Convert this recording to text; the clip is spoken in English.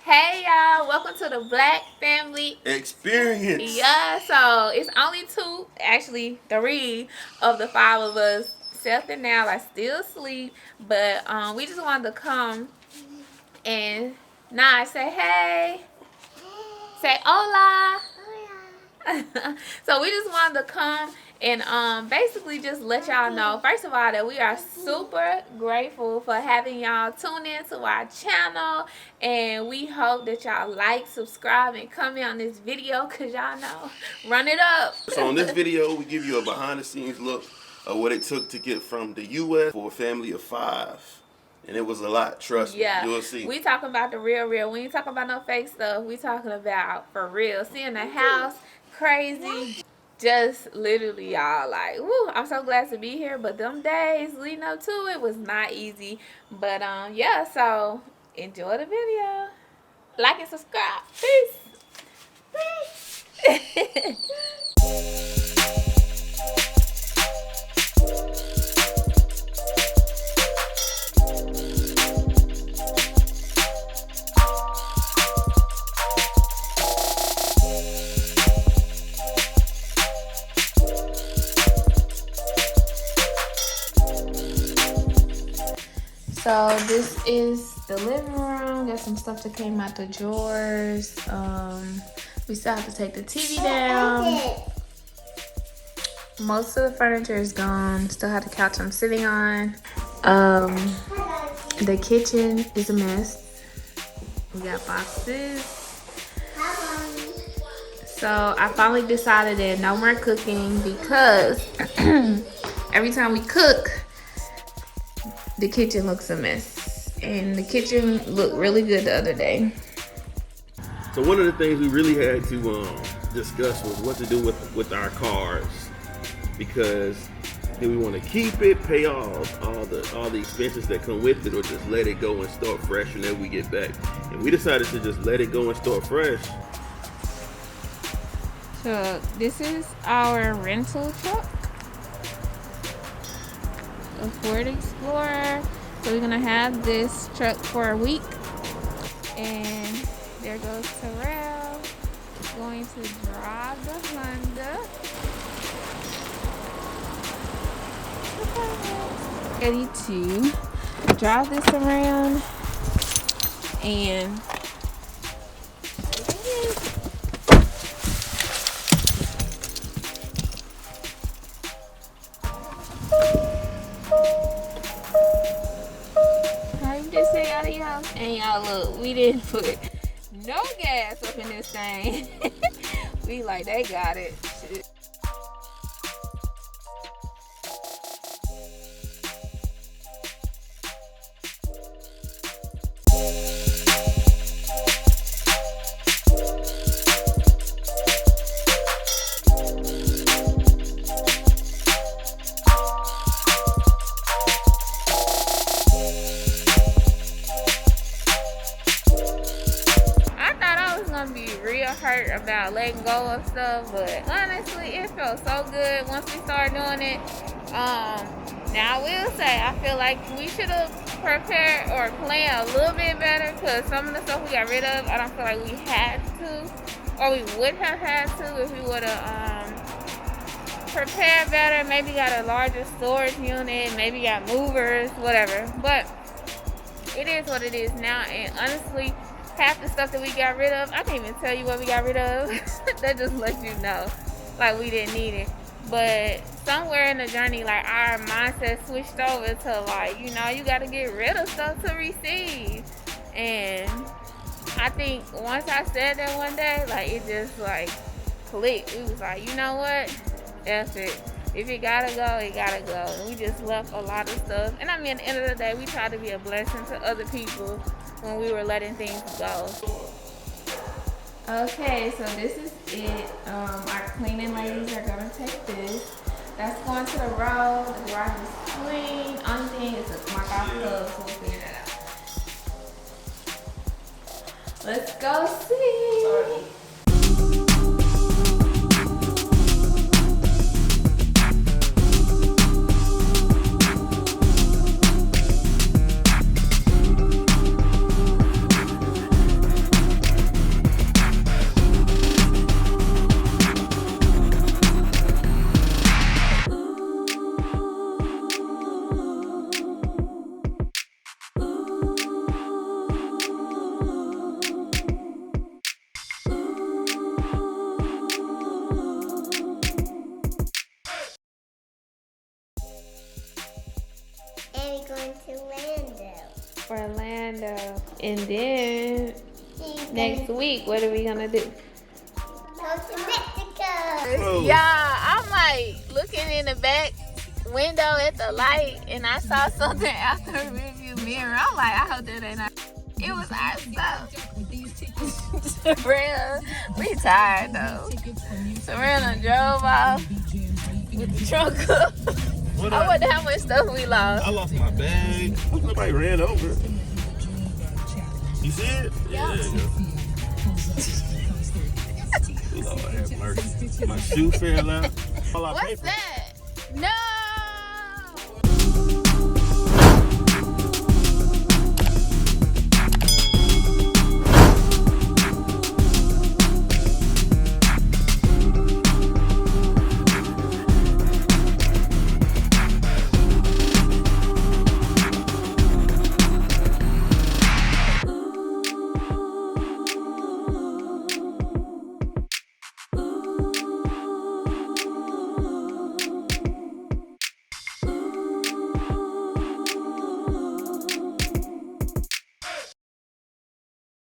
Hey y'all, welcome to the Black Family Experience. Yeah, so it's only two, actually three of the five of us. Seth and Nal are still asleep, but we just wanted to come and say hey, say hola. So we just wanted to come and basically just let y'all know, first of all, that we are super grateful for having y'all tune in to our channel, and we hope that y'all like, subscribe, and comment on this video, because y'all know, run it up. So on this video, we give you a behind the scenes look of what it took to get from the U.S. for a family of 5. And it was a lot, trust me. You'll see. We talking about the real. We ain't talking about no fake stuff. We talking about for real. Seeing the house, crazy. Just literally, y'all, like, woo, I'm so glad to be here. But them days leading up to it was not easy. But yeah, so enjoy the video. Like and subscribe. Peace. So this is the living room. Got some stuff that came out the drawers. We still have to take the TV down. Most of the furniture is gone. Still have the couch I'm sitting on. The kitchen is a mess. We got boxes. So I finally decided that no more cooking, because every time we cook, the kitchen looks a mess, and the kitchen looked really good the other day. So one of the things we really had to discuss was what to do with our cars, because do we want to keep it, pay off all the expenses that come with it, or just let it go and start fresh whenever we get back? And we decided to just let it go and start fresh. So this is our rental truck, a Ford Explorer. So we're gonna have this truck for a week, and there goes Terrell going to drive the Honda. Ready to drive this around, and just say adios. And y'all, look, we didn't put no gas up in this thing. We like, they got it. Shit. Hurt about letting go of stuff, but honestly it felt so good once we started doing it. Now I will say, I feel like we should have prepared or planned a little bit better, because some of the stuff we got rid of, I don't feel like we had to, or we would have had to if we would have prepared better. Maybe got a larger storage unit, maybe got movers, whatever. But it is what it is now, and honestly, half the stuff that we got rid of, I can't even tell you what we got rid of. That just lets you know, like, we didn't need it. But somewhere in the journey, like, our mindset switched over to, like, you know, you got to get rid of stuff to receive. And I think once I said that one day, like, it just, like, clicked. It was like, you know what? That's it. If it gotta go, it gotta go. And we just left a lot of stuff. And I mean, at the end of the day, we tried to be a blessing to other people when we were letting things go. Okay, so this is it. Our cleaning ladies are gonna take this. That's going to the road. The garage is clean. Only thing is a mark off gloves, so we'll figure that out. Let's go see. Yeah. And then next week, what are we gonna do? Go to Mexico. Oh. Yeah, I'm like looking in the back window at the light, and I saw something after the rearview mirror. I'm like, I hope that ain't not. It was our stuff. Serena, we tired though. Serena drove off with the trunk up. I wonder how much stuff we lost. I lost my bag. Nobody ran over. You see it? Yeah. Lord have mercy. My shoe fell out. What's that? No.